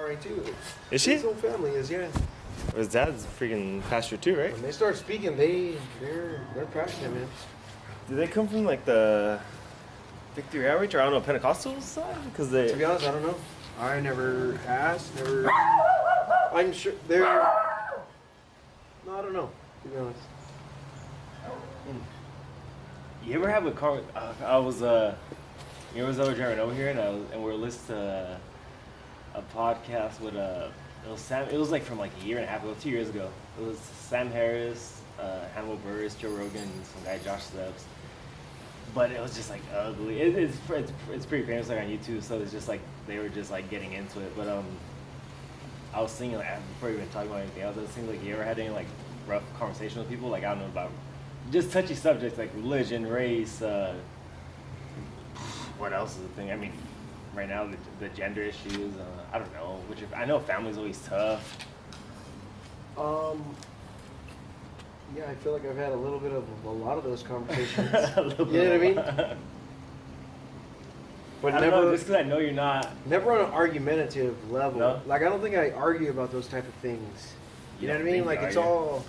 RA too. Is she? His whole family is, yeah. His dad's freaking pastor too, right? When they start speaking, they're passionate, man. Do they come from like the Victory Outreach or I don't know Pentecostal side? Because they. To be honest, I don't know. I never asked. Never. I'm sure they're. No, I don't know. To be honest. You ever have a car? I was you know, I was driving over here and we were listening to a podcast with it was Sam. It was like from like a year and a half ago, 2 years ago. It was Sam Harris, Hannibal Buress, Joe Rogan, some guy Josh Steps. But it was just like ugly. It's pretty famous like on YouTube, so it's just like they were just like getting into it. But I was thinking like before we even talking about anything else, I was thinking like you ever had any like rough conversation with people like I don't know about just touchy subjects like religion, race. What else is the thing? I mean, right now the gender issues. I don't know. Which I know family's always tough. Yeah, I feel like I've had a little bit of a lot of those conversations. A little You know what I mean? But I don't never, know, just because I know you're not. never on an argumentative level. No? Like I don't think I argue about those type of things. You know what I don't mean? think Like you it's argue? all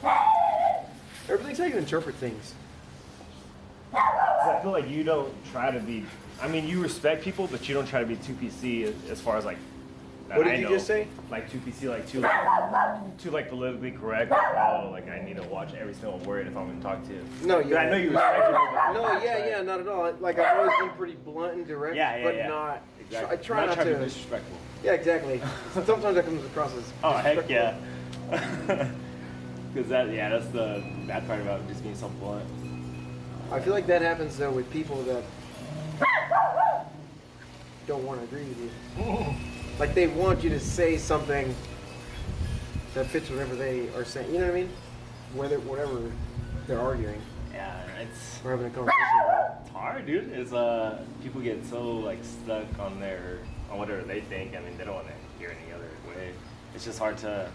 everything's how you interpret things. I feel like you don't try to be. I mean, you respect people, but you don't try to be too PC as far as like. that What did I you know. just say? Like too PC, like too like politically correct. Oh, like I need to watch every single word if I'm gonna talk to you. No, But I know you respect people. But No, yeah, not at all. Like I've always been pretty blunt and direct, but not. Exactly. I try not to be to. disrespectful. Yeah, exactly. Sometimes that comes across as. Oh heck disrespectful. yeah. Because that's the bad part about just being so blunt. I feel like that happens though with people that don't want to agree with you. Like they want you to say something that fits whatever they are saying. You know what I mean? Whatever they're arguing Yeah, it's or having a conversation about. It's hard, dude. It's people get so like stuck on whatever they think. I mean, they don't want to hear any other way. It's just hard to.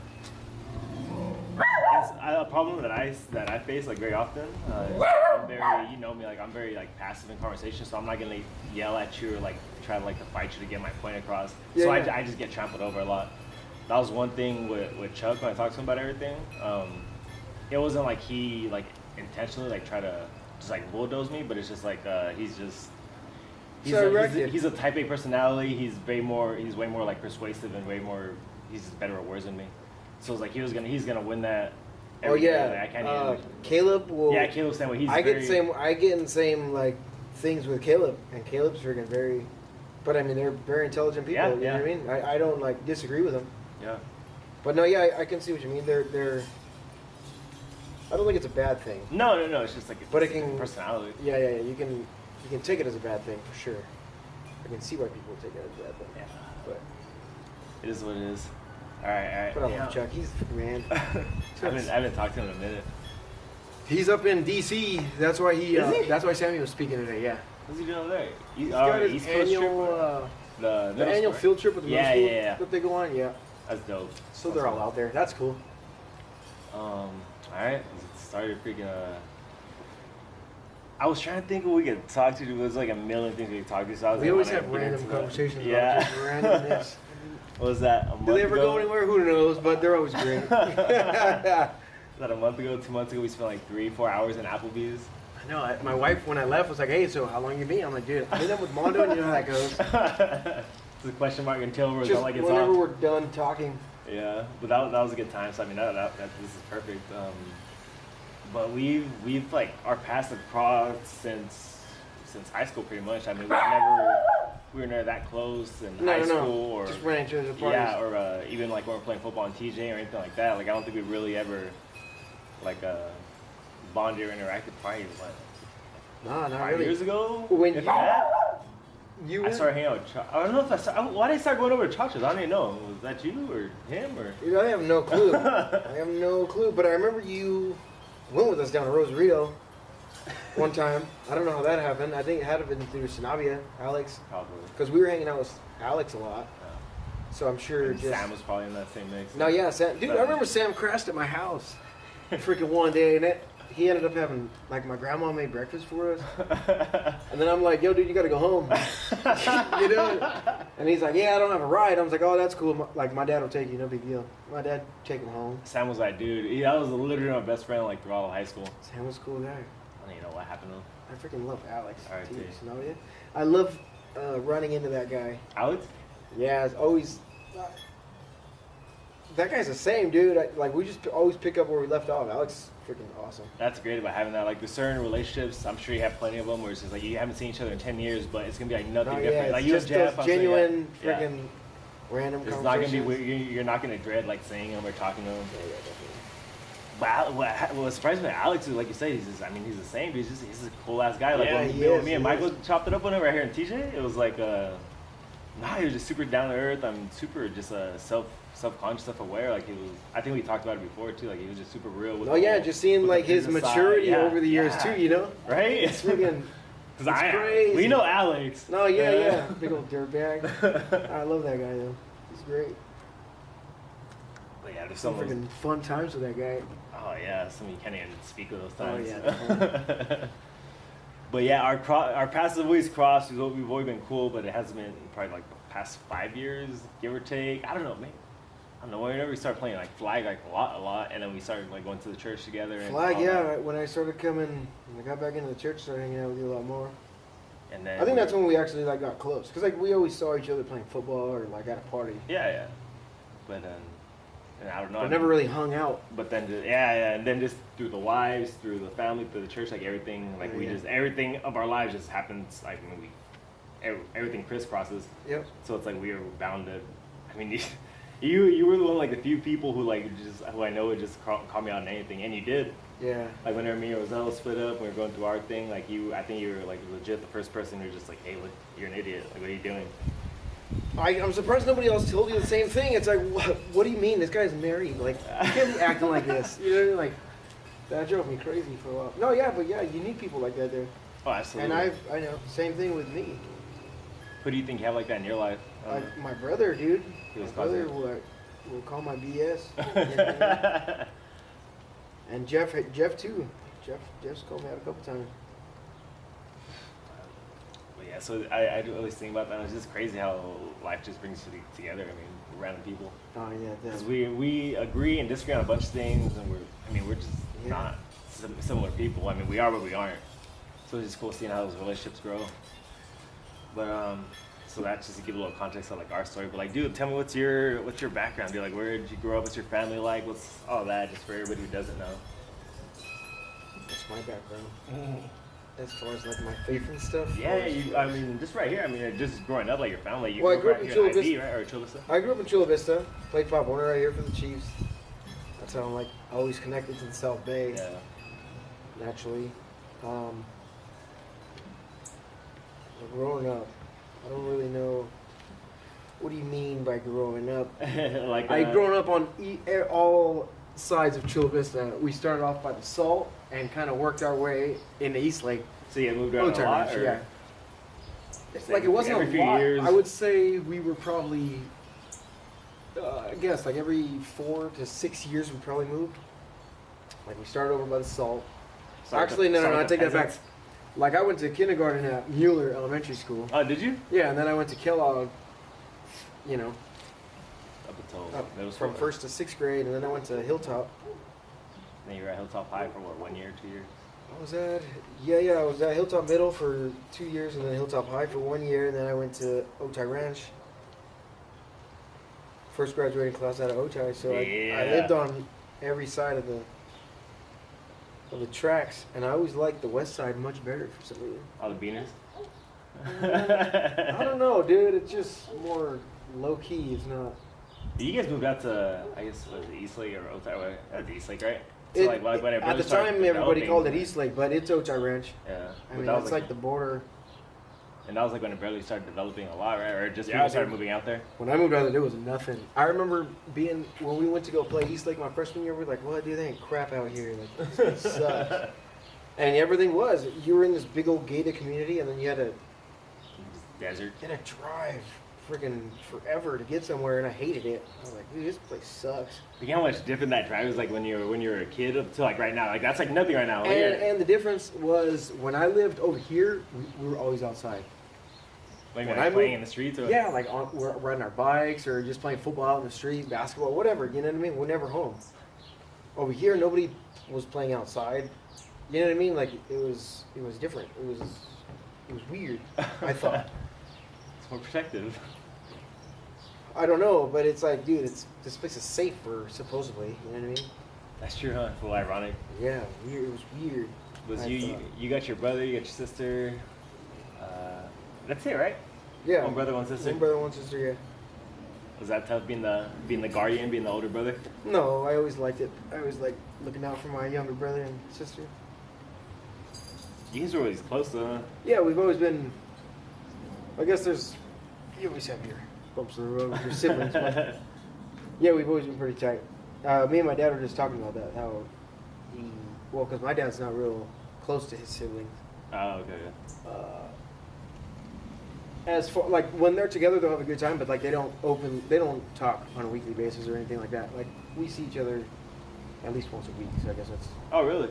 It's a problem that I face like very often. I'm very, you know me, like I'm very like passive in conversation, so I'm not gonna yell at you or like try to like to fight you to get my point across. Yeah, so yeah. I just get trampled over a lot. That was one thing with Chuck when I talked to him about everything. It wasn't like he like intentionally like try to just like bulldoze me, but it's just like he's a type A personality. He's way more like persuasive and he's just better at words than me. So it's like he's gonna win that. Oh yeah, like, I can't even, Caleb will. yeah, Caleb's same way. He's I get in the same like things with Caleb, and Caleb's freaking very. But I mean, they're very intelligent people. Yeah, you know what I mean? I don't like disagree with them. Yeah. But no, yeah, I can see what you mean. They're. I don't think it's a bad thing. No. It's just like But it's it can- personality. Yeah. You can take it as a bad thing for sure. I can see why people take it as a bad thing. Yeah. But It is what it is. All right. I Yeah. love Chuck. He's the man. I haven't talked to him in a minute. He's up in D.C. That's why he. Is he? That's why Sammy was speaking today. Yeah. What's he doing over there? He's got his East Coast annual. trip? The The annual field trip with the middle school that they go on. Yeah. That's dope. So they're all out there. That's cool. All right. Started freaking. I was trying to think what we could talk to. There's like a million things we could talk to. So I was We like, always wanna have get random into that. conversations Yeah. about just randomness. What was that? A month Do they ever ago? go anywhere? Who knows? But they're always great. Was that a month ago, 2 months ago? We spent like 3-4 hours in Applebee's. I know. My wife, when I left, was like, "Hey, so how long you been?" I'm like, "Dude, I've been up with Mondo, and you know how that goes." It's a question mark until we're Just like it's whenever off. we're done talking. Yeah, but that was a good time. So I mean, that this is perfect. But we've like our paths have crossed since high school pretty much. I mean, we were never that close in high school or just ran into the parties. yeah, or even like when we're playing football in TJ or anything like that. Like I don't think we really ever like bonded or interacted probably what Nah, not 5 really. years ago. When if you- that. You I went? started hanging out with I don't know if why did I start going over to Chachas? I don't even know. Was that you or him or? Dude, I have no clue. I have no clue. But I remember you went with us down to Rosarito one time. I don't know how that happened. I think it had to have been through Sanabia, Alex, Probably. because we were hanging out with Alex a lot. So I'm sure And just. Sam was probably in that same mix. No, yeah, Sam. Dude, I remember Sam crashed at my house. Freaking one day, and he ended up having, like, my grandma made breakfast for us. And then I'm like, yo, dude, you got to go home. You know? And he's like, yeah, I don't have a ride. I was like, oh, that's cool. Like, my dad will take you, no big deal. My dad take him home. Sam was like, dude, that was literally my best friend like throughout all high school. Sam was a cool guy. I don't even know what happened to him. I freaking love Alex. All right, Too, dude. you know it? I love running into that guy. Alex? Yeah, it's always. That guy's the same, dude. Like, we just always pick up where we left off. Alex is freaking awesome. That's great about having that. Like, there's certain relationships, I'm sure you have plenty of them, where it's just like you haven't seen each other in 10 years, but it's going to be like nothing No, different. yeah, Like, it's you and just Jeff, those I'm saying, genuine, yeah. freaking random It's not going to be conversations. weird. You're not going to dread, like, seeing him or talking to him. Yeah, definitely. But what surprised me about Alex is, like you said, he's the same. He's a cool ass guy. Like Yeah, when he me is, and he Michael is. chopped it up with him right here in TJ, it was like, he was just super down to earth. I'm super just self-conscious, self-aware. Like I think we talked about it before too. Like he was just super real. With Oh yeah, just seeing with like the his business side. maturity Yeah, over the years yeah. too. You know, Right? it's freaking. Because It's crazy. we know Alex. No, yeah, big old dirtbag. I love that guy though. He's great. But yeah, there's Some some. freaking fun times with that guy. Oh yeah, some you can't even speak of those Oh, times. yeah, definitely. But yeah, our paths have always crossed. We've always been cool, but it hasn't been probably like the past 5 years, give or take. I don't know, man. I don't know. Whenever we started playing like flag like a lot, and then we started like going to the church together. And Flag, all yeah. that. When I started coming, when I got back into the church, started hanging out with you a lot more. And then I think that's when we actually like got close, cause like we always saw each other playing football or like at a party, Yeah. But and I don't know. but never really hung out. But then, and then just through the wives, through the family, through the church, like everything, like Yeah. everything of our lives just happens. Like when everything crisscrosses. Yep. So it's like we are bound to. I mean, you were the one like the few people who like just who I know would just call me out on anything, and you did. Yeah. Like whenever me and Rosella split up, we were going through our thing. Like I think you were like legit the first person who was just like, hey, look, you're an idiot. Like, what are you doing? I'm surprised nobody else told you the same thing. It's like, what do you mean? This guy's married. Like, you can't be acting like this. You know what I mean? Like, that drove me crazy for a while. No, yeah, but yeah, you need people like that there. Oh, absolutely. And I know, same thing with me. Who do you think you have like that in your life? Like my brother, dude. He My was brother causing- will call my BS. You know? And Jeff too. Jeff's called me out a couple times. But yeah, so I do always think about that. It's just crazy how life just brings you together. I mean, random people. Oh yeah, Because that. we agree and disagree on a bunch of things, and we're just Yeah. not similar people. I mean, we are, but we aren't. So it's just cool seeing how those relationships grow. But so that's just to give a little context of like our story. But like, dude, tell me what's your background? Dude, like, where did you grow up? What's your family like? What's all that? Just for everybody who doesn't know. That's my background. As far as like my faith and stuff. Yeah, I mean, just right here. I mean, just growing up, like your family. You Well, I grew up right in here Chula IB, right? Or Chula Vista? I grew up in Chula Vista. Played Pop Warner right here for the Chiefs. That's how I'm like always connected to the South Bay. Yeah. Naturally. Growing up, I don't really know. What do you mean by growing up? Like I grown up on all sides of Chula Vista. We started off by the Salt and kind of worked our way into Eastlake. So you moved around a Military lot, Ranch, or yeah. It's Like it wasn't every a few lot. years. I would say we were probably, I guess, like every 4 to 6 years we probably moved. Like we started over by the Salt. Sorry, Actually, no, sorry, I the take that back. peasants. Like I went to kindergarten at Mueller Elementary School. Oh, did you? Yeah, and then I went to Kellogg. You know, Up until up middle from school. 1st to 6th grade, and then I went to Hilltop. Then you were at Hilltop High for what, 1 year, 2 years? I was at I was at Hilltop Middle for 2 years, and then Hilltop High for 1 year, and then I went to Otay Ranch. First graduating class out of Otay, so I Yeah. lived on every side of the tracks, and I always liked the west side much better for some reason. All the beaners? I don't know, dude. It's just more low key. It's not. You guys moved out to, I guess, was it Eastlake or Otay? At the Eastlake, right? It, when it at really the started time, everybody developing- called it Eastlake, but it's Otay Ranch. Yeah. I But mean, that was that's like the border. And that was like when it barely started developing a lot, right? Or just Yeah, people started dude. moving out there? When I moved out there, there was nothing. I remember being when we went to go play Eastlake my freshman year. We were like, "What, dude? They ain't crap out here. Like, this place sucks." And everything was. You were in this big old gated community, and then you had to Desert. drive freaking forever to get somewhere, and I hated it. I was like, dude, this place sucks. Look how much different that drive was like when you were a kid up to like right now. Like that's like nothing right now. And the difference was when I lived over here, we were always outside. Like, when like I playing moved- in the streets. Or Yeah, like we're riding our bikes or just playing football out in the street, basketball, whatever. You know what I mean? We're never home. Over here, nobody was playing outside. You know what I mean? Like it was different. It was weird. I thought. It's more protective. I don't know, but it's like, dude, this place is safer supposedly. You know what I mean? That's true, huh? It's a little ironic. Yeah, weird. It was weird. Was I you thought. you got your brother, you got your sister. That's it, right? Yeah. One brother, one sister. One brother, one sister. Yeah. Was that tough being the guardian, being the older brother? No, I always liked it. I always liked looking out for my younger brother and sister. You guys were always close, though. Huh? Yeah, we've always been. I guess you always have your bumps in the road with your siblings. But yeah, we've always been pretty tight. Me and my dad were just talking about that. How because my dad's not real close to his siblings. Oh, okay. As for like when they're together, they'll have a good time, but like they don't talk on a weekly basis or anything like that. Like we see each other at least once a week. So I guess that's Oh, really?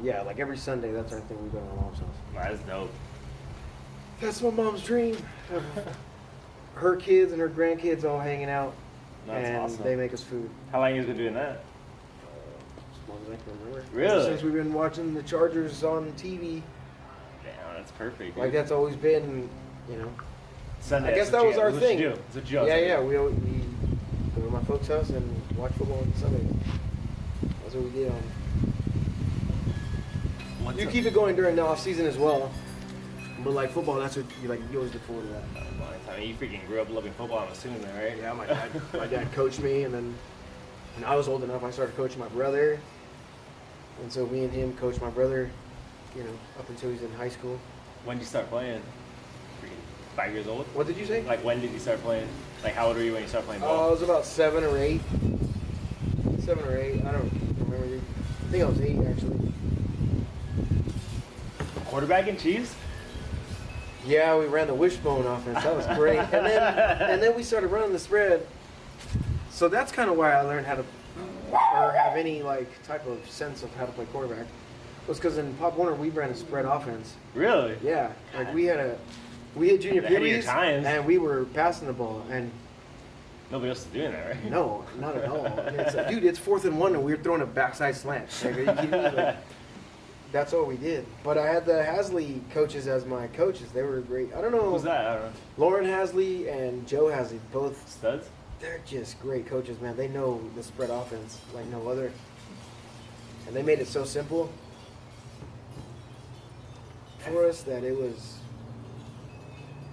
yeah. Like every Sunday, that's our thing. We go to my mom's house. That's dope. That's my mom's dream. Her kids and her grandkids all hanging out, That's and awesome. they make us food. How long you guys been doing that? As long as I can remember. Really? Since we've been watching the Chargers on TV, Damn, that's perfect. like dude. that's always been, you know. Sunday. I guess that's that what was you- our that's what thing. you do. That's what you do. Yeah, yeah. We go to my folks' house and watch football on Sundays. That's what we did on. What's You up? keep it going during the off season as well, but like football, that's what you like. You always look forward to that. I mean, you freaking grew up loving football, I'm assuming, then, right? Yeah, my dad coached me, and then when I was old enough, I started coaching my brother, and so me and him coached my brother, you know, up until he was in high school. When did you start playing? Freaking 5 years old? What did you say? Like, when did you start playing? Like, how old were you when you started playing I ball? was about 7 or 8. 7 or 8. I don't remember. I think I was 8 actually. Quarterback and Chiefs? Yeah, we ran the wishbone offense. That was great. And then we started running the spread. So that's kind of why I learned how to, or have any like type of sense of how to play quarterback. Was because in Pop Warner we ran a spread offense. Really? Yeah, like we had junior Ahead of your peewees, times. and we were passing the ball, and Nobody else is doing that, right? no, not at all. It's like, dude, it's 4th and 1, and we were throwing a backside slant. Like, are you kidding me? Like, that's all we did. But I had the Hasley coaches as my coaches. They were great. I don't know. Who's that? I don't know. Lauren Hasley and Joe Hasley, both, Studs? they're just great coaches, man. They know the spread offense like no other. And they made it so simple for us that it was,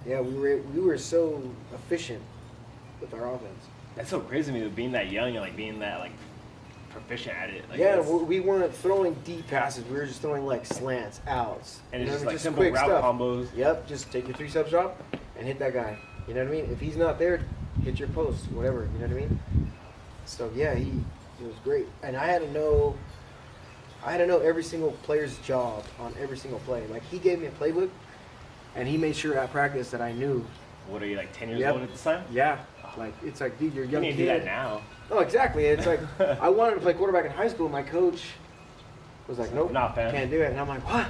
yeah, we were so efficient with our offense. That's so crazy to me, being that young and like being that like proficient at it. Like, Yeah, that's- we weren't throwing deep passes. We were just throwing like slants, outs. and You it's know just what I like mean? simple quick route stuff. combos. Yep, just take your 3-step drop and hit that guy. You know what I mean? If he's not there, hit your post, whatever. You know what I mean? So yeah, it was great, and I had to know every single player's job on every single play. Like he gave me a playbook, and he made sure at practice that I knew. What are you, like 10 years Yep. old at this time? Yeah, like it's like, dude, you're a You young need to kid. do that now. Oh, exactly. It's like I wanted to play quarterback in high school. My coach was like, "Nope, Not fam. can't do it." And I'm like, "What?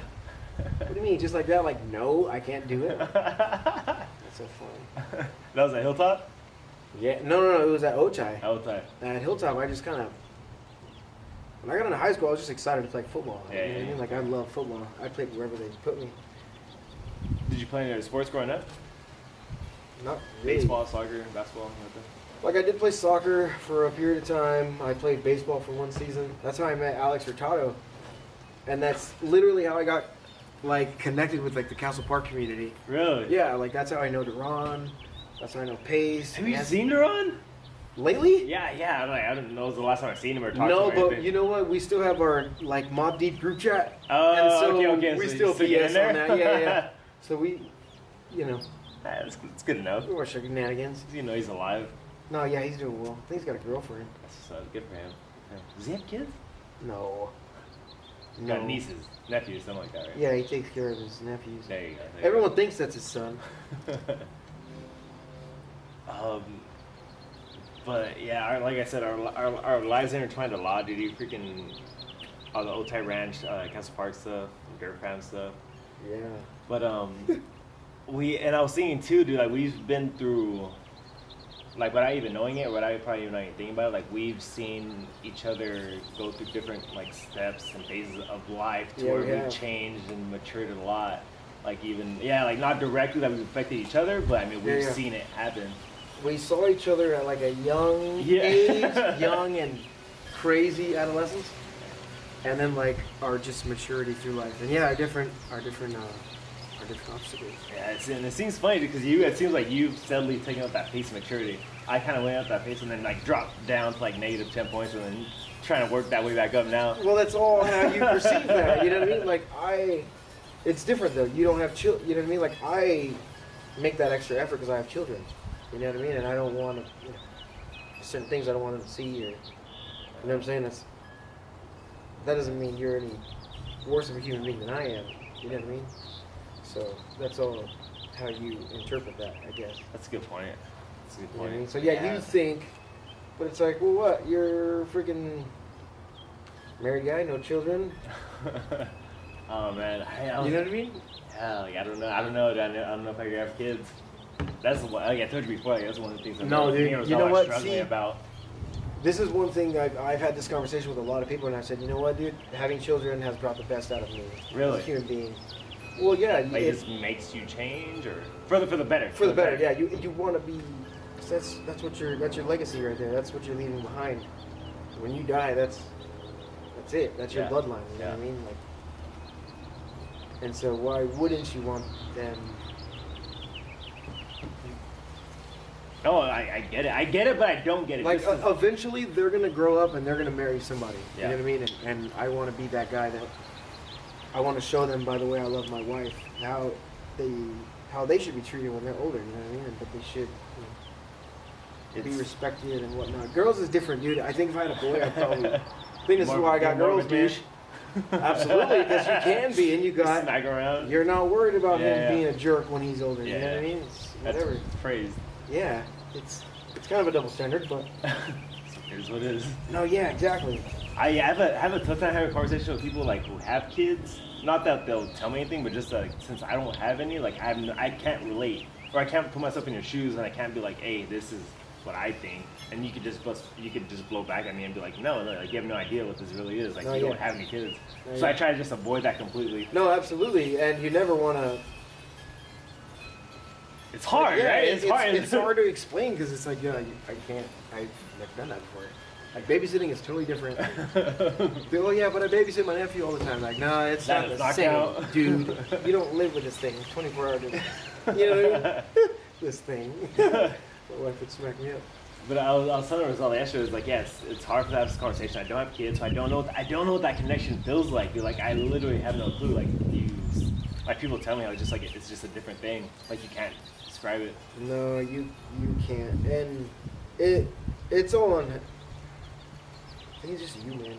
What do you mean? Just like that? Like, no, I can't do it." That's so funny. That was at Hilltop? Yeah, no, it was at Ochai. Hilltop. At Hilltop, I just kind of when I got into high school, I was just excited to play football. Yeah, You know what I yeah. mean? Like I love football. I played wherever they put me. Did you play any other sports growing up? Not really. Baseball, soccer, basketball, anything? Like I did play soccer for a period of time. I played baseball for one season. That's how I met Alex Hurtado, and that's literally how I got like connected with like the Castle Park community. Really? Yeah, like that's how I know Deron. That's how I know Pace. Have you Nancy. seen Duran? Lately? Yeah. I don't know. It was the last time I seen him or talked No, to him. or but anything. you know what? We still have our like Mob Deep group chat. Oh, and so okay. we So still you still get in PS there? on that. Yeah. So we, you know, Yeah, it's good enough. we watch our shenanigans. You know he's alive. No, yeah, he's doing well. I think he's got a girlfriend. That's good for him. Yeah. Does he have kids? No. He's got nieces, nephews, something like that, right? Yeah, he takes care of his nephews. There you go. Everyone thinks that's his son. But yeah, like I said, our lives intertwined a lot, dude. You freaking all the Otay Ranch, Castle Park stuff, Dirt Fam stuff. Yeah. But and I was thinking too, dude. Like we've been through, like without even knowing it, without probably even not even thinking about it. Like we've seen each other go through different like steps and phases of life to where we've changed and matured a lot. Like even like not directly that we've affected each other, but I mean we've seen it happen. We saw each other at like a young age, young and crazy adolescence, and then like our just maturity through life, and our different obstacles. Yeah, and it seems funny because it seems like you've steadily taken up that pace of maturity. I kind of went up that pace and then like dropped down to like negative 10 points and then trying to work that way back up now. Well, that's all how you perceive that. You know what I mean? Like it's different though. You don't have children. You know what I mean? Like I make that extra effort because I have children. You know what I mean? And I don't want to, certain things I don't want them to see or, you know what I'm saying? That doesn't mean you're any worse of a human being than I am. You know what I mean? So that's all how you interpret that, I guess. That's a good point. That's a good point. You know what I mean? So you think, but it's like, well, what? You're a freaking married guy, no children? Oh man, you know what I mean? Yeah, like, I don't know. I don't know if I could have kids. That's what like I told you before. Like, that's one of the things. No, dude. You know what? See, about. This is one thing I've had this conversation with a lot of people, and I've said, you know what, dude? Having children has brought the best out of me. Really? As a human being. Well, yeah. Like it makes you change, or for the better. For the better, yeah. You want to be. That's your legacy right there. That's what you're leaving behind. When you die, that's it. That's your bloodline. You know what I mean? Like. And so why wouldn't you want them? No, I get it. I get it, but I don't get it. Like, eventually, they're going to grow up and they're going to marry somebody. Yeah. You know what I mean? And I want to be that guy that... I want to show them, by the way I love my wife, how they should be treated when they're older, you know what I mean? But they should be respected and whatnot. Girls is different, dude. I think if I had a boy, I'd probably... I think this is why I got girls, man. Absolutely, because you can be, and you got... Smack around. You're not worried about him being a jerk when he's older, you know what I mean? It's whatever. That's phrased. Yeah, it's kind of a double standard, but here's what it is. No, yeah, exactly. I have a tough time having a conversation with people like who have kids. Not that they'll tell me anything, but just like since I don't have any, like I can't relate, or I can't put myself in your shoes, and I can't be like, hey, this is what I think, and you could just blow back at me and be like, no, like you have no idea what this really is. Like you don't have any kids, so I try to just avoid that completely. No, absolutely, and you never want to. It's hard, right? It's hard. It's hard to explain because it's like, I can't. I've never done that before. Like babysitting is totally different. Oh yeah, but I babysit my nephew all the time. Like, no, it's not the same, dude. You don't live with this thing 24 hours. You know what I mean? This thing. My wife would smack me up. But I was telling her all yesterday. It was like, yes, it's hard for that conversation. I don't have kids, so I don't know what that connection feels like. Dude. Like I literally have no clue. Like people tell me, I was just like, it's just a different thing. Like you can't describe it. No, you can't, and it's all on. I think it's just you, man.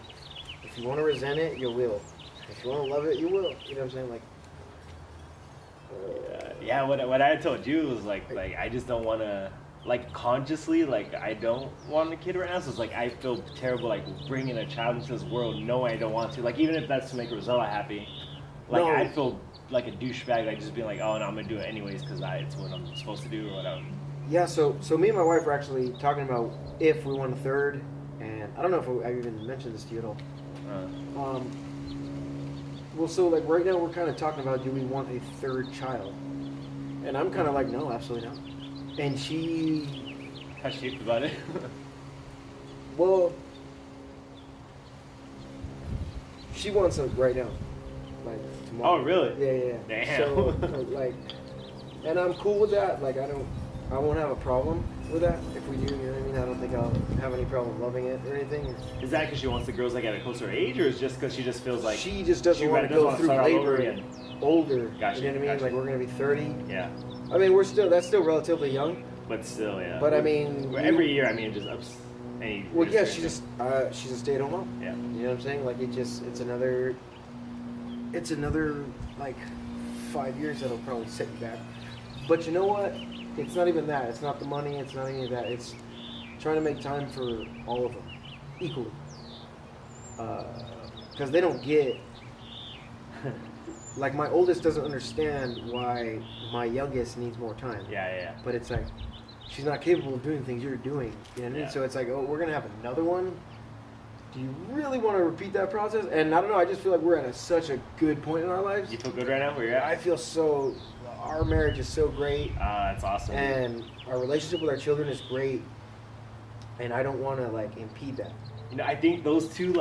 If you want to resent it, you will. If you want to love it, you will. You know what I'm saying? Like. Yeah. What I told you was like I just don't want to. Like consciously, like I don't want a kid right now, so it's like I feel terrible like bringing a child into this world knowing I don't want to. Like even if that's to make Rosella happy, like I feel like a douchebag, like just being like, oh no, I'm gonna do it anyways because it's what I'm supposed to do or whatever. Yeah, so me and my wife were actually talking about if we want a third, and I don't know if I even mentioned this to you at all. Well, so like right now we're kind of talking about do we want a third child, and I'm kind of like no, absolutely not. And how's she about it? Well, she wants it right now, like tomorrow. Oh, really? Yeah. Damn. So like, and I'm cool with that. Like I won't have a problem with that if we do. You know what I mean? I don't think I'll have any problem loving it or anything. Is that because she wants the girls like at a closer age, or is it just because she just feels like she just doesn't want to go through labor and older? Gotcha. You know what I mean? Gotcha. Like we're gonna be 30. Yeah. I mean, that's still relatively young. But still, yeah. But I mean, every year, I mean, it just ups. Well, yeah, she's a stay-at-home mom. Yeah. You know what I'm saying? Like it's another like 5 years that'll probably set you back. But you know what? it's not even that. It's not the money. It's not any of that. It's trying to make time for all of them equally. Because they don't get. Like, my oldest doesn't understand why my youngest needs more time. Yeah. But it's like, she's not capable of doing things you're doing. You know what I mean? Yeah. So it's like, oh, we're going to have another one. Do you really want to repeat that process? And I don't know, I just feel like we're at such a good point in our lives. You feel good right now where you're at? I feel so, our marriage is so great. That's awesome. And our relationship with our children is great. And I don't want to, like, impede that. You know, I think those two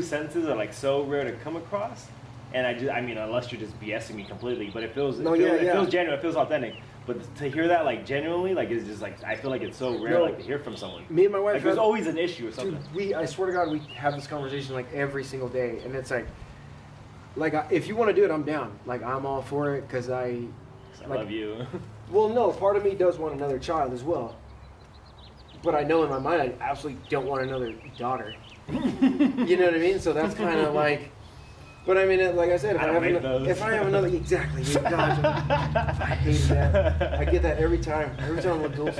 sentences are like so rare to come across. And I mean, unless you're just BSing me completely, but it feels genuine, it feels authentic. But to hear that like genuinely, like it's just like I feel like it's so rare, like to hear from someone. Me and my wife, like there's always an issue or something. Dude, I swear to God, we have this conversation like every single day, and it's like if you want to do it, I'm down. Like I'm all for it because I love you. Well, no, part of me does want another child as well, but I know in my mind I absolutely don't want another daughter. You know what I mean? So that's kind of like. But I mean, like I said, if I have another, exactly. Gosh, I hate that. I get that every time. Every time I'm with Dulce,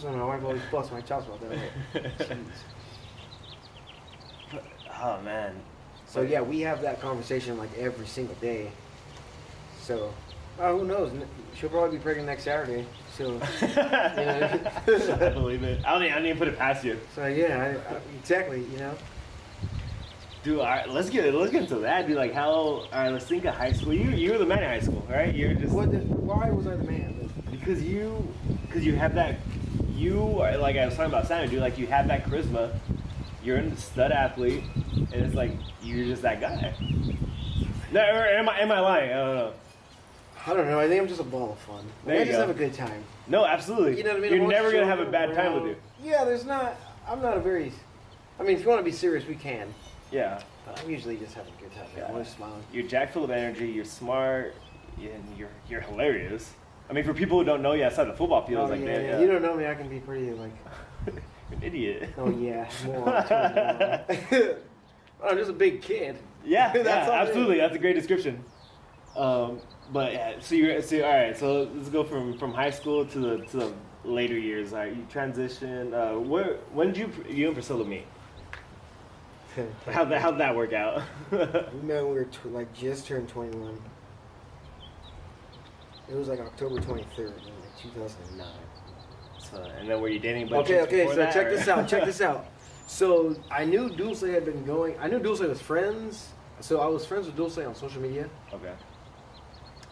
my wife always busts my chops about that. Jeez. Oh man. So yeah, we have that conversation like every single day. So, who knows? She'll probably be pregnant next Saturday. So, you know. I believe it. I don't even put it past you. So yeah, exactly. You know. Dude, all right, let's get into that. Dude, like all right, let's think of high school. You were the man in high school, right? You're just. Why was I the man? Because you have that. You are like I was talking about Simon, dude. Like you have that charisma. You're a stud athlete, and it's like you're just that guy. No, or am I lying? I don't know. I don't know. I think I'm just a ball of fun. I just have a good time. No, absolutely. You know what I mean? You're never gonna have a bad time with you. Yeah, I'm not a very. I mean, if you want to be serious, we can. Yeah. But I'm usually just having a good time. I'm always smiling. You're jack full of energy. You're smart, and you're hilarious. I mean, for people who don't know you outside the football field, You don't know me. I can be pretty like. You're an idiot. Oh yeah, moron. I'm just a big kid. Yeah, absolutely. That's a great description. But yeah, so all right. So let's go from high school to the later years. All right, you transition. When did you and Priscilla meet? How'd that work out? We met when we were just turned 21. It was like October 23rd, 2009. So, and then were you dating? Okay. So check this out. So I knew Dulce had been going. I knew Dulce was friends. So I was friends with Dulce on social media. Okay.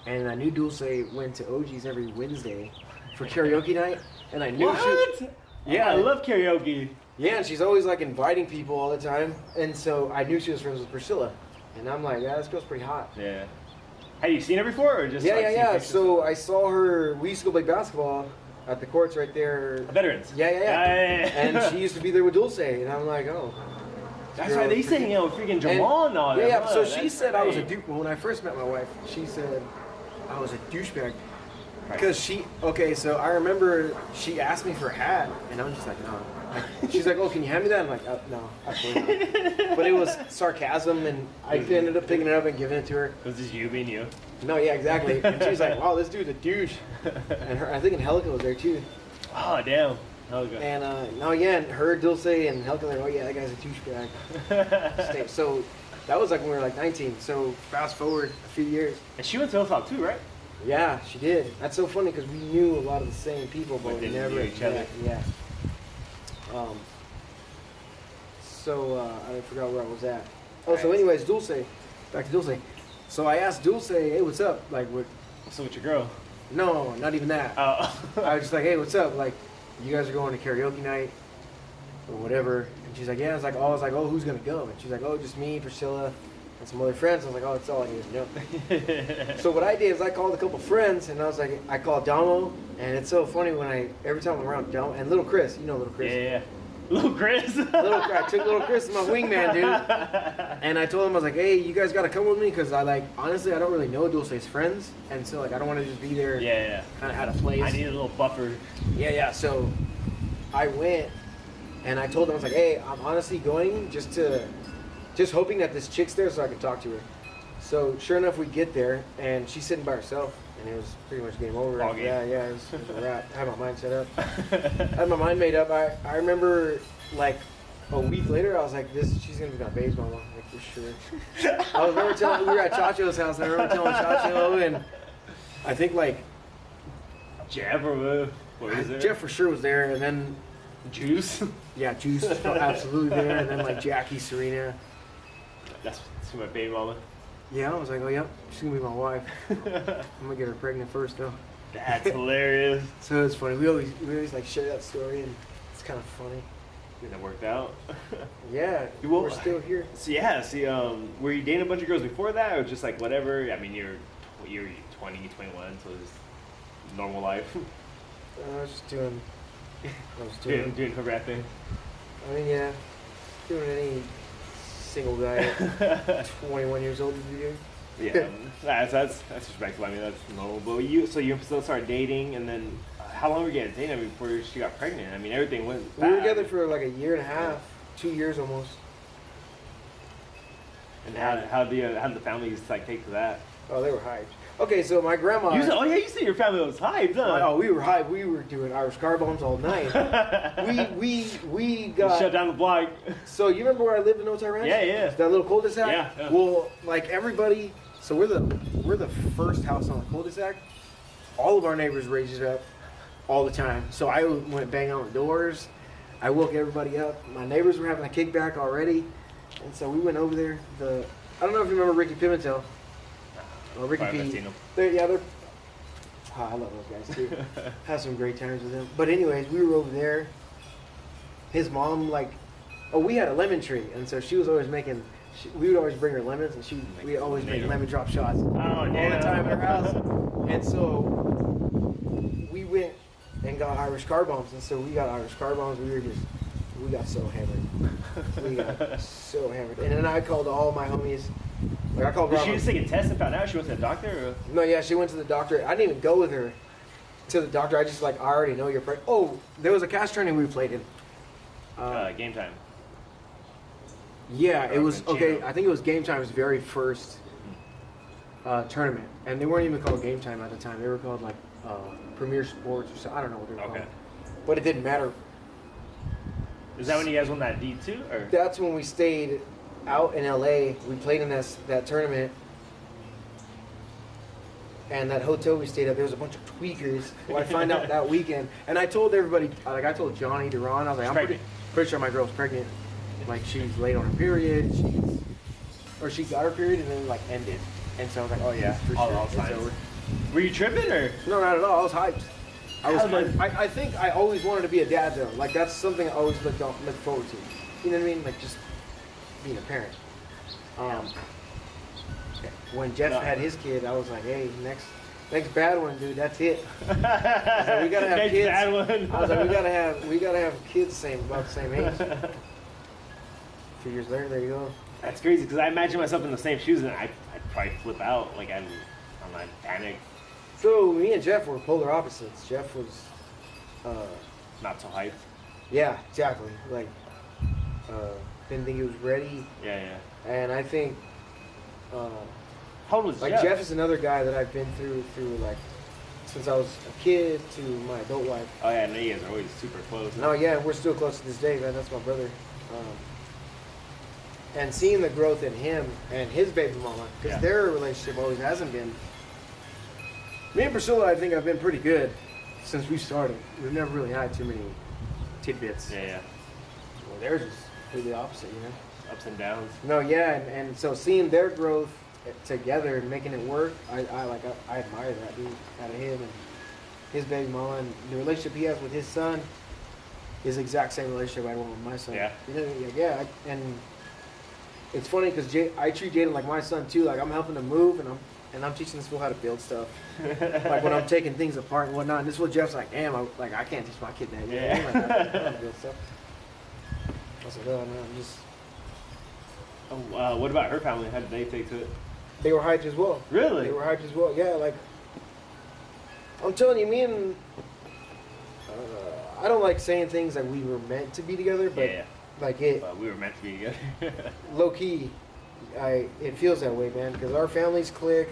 And I knew Dulce went to OG's every Wednesday for karaoke night. And I knew what? Yeah, I love karaoke. Yeah, and she's always like inviting people all the time. And so I knew she was friends with Priscilla. And I'm like, yeah, this girl's pretty hot. Yeah. Have you seen her before or just Yeah. So I saw her, we used to go play basketball at the courts right there. Veterans. Yeah. And she used to be there with Dulce. And I'm like, oh. That's right, they used to hang out with freaking Jamal and all that. Yeah, so she said I was a douche. When I first met my wife, she said I was a douchebag. Because so I remember she asked me for a hat, and I was just like, no. She's like, oh, can you hand me that? I'm like, no, absolutely not. But it was sarcasm, and I ended up picking it up and giving it to her. Was this you being you? No, yeah, exactly. And she was like, wow, this dude's a douche. And I think Angelica was there too. Oh, damn. Angelica. And her, Dulce, and Angelica were like, oh yeah, that guy's a douchebag. So that was like when we were like 19. So fast forward a few years. And she went to Hilltop too, right? Yeah, she did. That's so funny because we knew a lot of the same people, but we never knew each other. Yeah. I forgot where I was at. Oh, right. So anyways, Dulce. Back to Dulce. So I asked Dulce, hey, what's up? Like, what's up with your girl? No, not even that. Oh. I was just like, hey, what's up? Like, you guys are going to karaoke night or whatever. And she's like, yeah. I was like, oh, who's going to go? And she's like, oh, just me, Priscilla, and some other friends. I was like, oh, that's all I need to know. So what I did is I called a couple friends, and I was like, I called Damo, and it's so funny every time I'm around Damo, and Little Chris, you know Little Chris. Yeah. Little Chris? I took Little Chris as my wingman, dude. And I told him, I was like, hey, you guys got to come with me, because honestly, I don't really know Dulce's friends, and so, I don't want to just be there. Yeah. Kind of out of place. I need a little buffer. Yeah. So I went, and I told them, I was like, hey, I'm honestly going just hoping that this chick's there so I can talk to her. So sure enough, we get there, and she's sitting by herself, and it was pretty much game over. Ball After game. that. Yeah, it was a wrap. I had my mind set up. I had my mind made up. I remember like a week later, I was like, she's gonna be my baby's mama, like for sure. I remember telling we were at Chacho's house, and I remember telling Chacho, and I think like Jeff or what is it? Jeff for sure was there, and then Juice. yeah, Juice was absolutely there, and then like Jackie, Serena. That's my baby mama. Yeah, I was like, oh yep, she's gonna be my wife. I'm gonna get her pregnant first though. That's hilarious. So it's funny. We always like share that story, and it's kind of funny. And it worked out. Yeah, Well, we're still here. So yeah, were you dating a bunch of girls before that, or just like whatever? I mean, you're 20, 21, so it's normal life. I was just doing. doing her rap thing. I mean, yeah, doing any single guy at 21 years old would be doing. Yeah, that's respectful. I mean, that's normal. But you still started dating, and then how long were you guys dating before she got pregnant? I mean, everything went. We were together for like a year and a half, 2 years almost. And how did the families like take to that? Oh, they were hyped. Okay, so my grandma. You said your family was hyped, huh? Oh, we were hyped. We were doing Irish car bombs all night. we got shut down the block. So you remember where I lived in Otay Ranch? Yeah. That little cul-de-sac. Yeah. Well, like everybody, so we're the first house on the cul-de-sac. All of our neighbors raised it up all the time. So I went bang on the doors. I woke everybody up. My neighbors were having a kickback already, and so we went over there. I don't know if you remember Ricky Pimentel. Ricky I've P. seen them. They're. Oh, I love those guys too. Had some great times with them. But anyways, we were over there. His mom we had a lemon tree, and so she was always making. We would always bring her lemons, and we always make lemon drop shots all the time at her house. And so we went and got Irish car bombs, and so we got Irish car bombs. We got so hammered. We got so hammered. And then I called all my homies. Like I called Did Rob. she just take a test and found out she went to the doctor? Or? No, yeah, she went to the doctor. I didn't even go with her to the doctor. I just I already know you're pregnant. Oh, there was a cast training we played in. Game time. Yeah, it was okay. Chino. I think it was Game Time's very first tournament, and they weren't even called Game Time at the time. They were called Premier Sports or something. I don't know what they were called, but it didn't matter. Is that when you guys won that D2? Or That's when we stayed out in LA. We played in that tournament. And that hotel we stayed at, there was a bunch of tweakers. Well, I find out that weekend. And I told everybody, I told Johnny, Duran, I was like, I'm pretty sure my girl's pregnant. Like, she's late on her period. She got her period and then, ended. And so I was like, oh, yeah, for sure. All signs. Were you tripping, or? No, not at all. I was hyped. I think I always wanted to be a dad, though. That's something I always look forward to. You know what I mean? Just being a parent. When Jeff had his kid, I was like, hey, next bad one, dude, that's it. I was like, we gotta have next kids. Bad one. I was like, we gotta have kids about the same age. A few years later, there you go. That's crazy, because I imagine myself in the same shoes, and I'd probably flip out. I'm panic. So me and Jeff were polar opposites. Jeff was, Not so hyped. yeah, exactly. Didn't think he was ready. Yeah. And I think, How old was Jeff? Jeff is another guy that I've been through since I was a kid to my adult life. Oh yeah, I know you guys are always super close. No, yeah, we're still close to this day, man. That's my brother. And seeing the growth in him and his baby mama, because their relationship always hasn't been. Me and Priscilla, I think, have been pretty good since we started. We've never really had too many tidbits. Yeah. Well, theirs is completely opposite, you know. Ups and downs. No, yeah, and so seeing their growth together and making it work, I admire that, dude, out of him and his baby mama, and the relationship he has with his son is the exact same relationship I want with my son. Yeah. You know, and it's funny because I treat Jaden like my son too. I'm helping him move, and I'm teaching this fool how to build stuff. When I'm taking things apart and whatnot. And this is what Jeff's like, damn, I can't teach my kid that. You know? I know how to build stuff. I was like, oh man, I'm just. What about her family? How did they take to it? They were hyped as well. Really? They were hyped as well. Yeah, I'm telling you, me and I don't like saying things like we were meant to be together, but we were meant to be together. low key, it feels that way, man. Because our families click.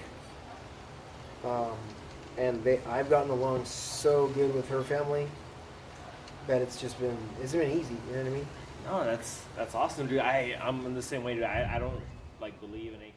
and I've gotten along so good with her family that it's been easy. You know what I mean? No, that's awesome, dude. I'm in the same way, dude. I don't like believe in any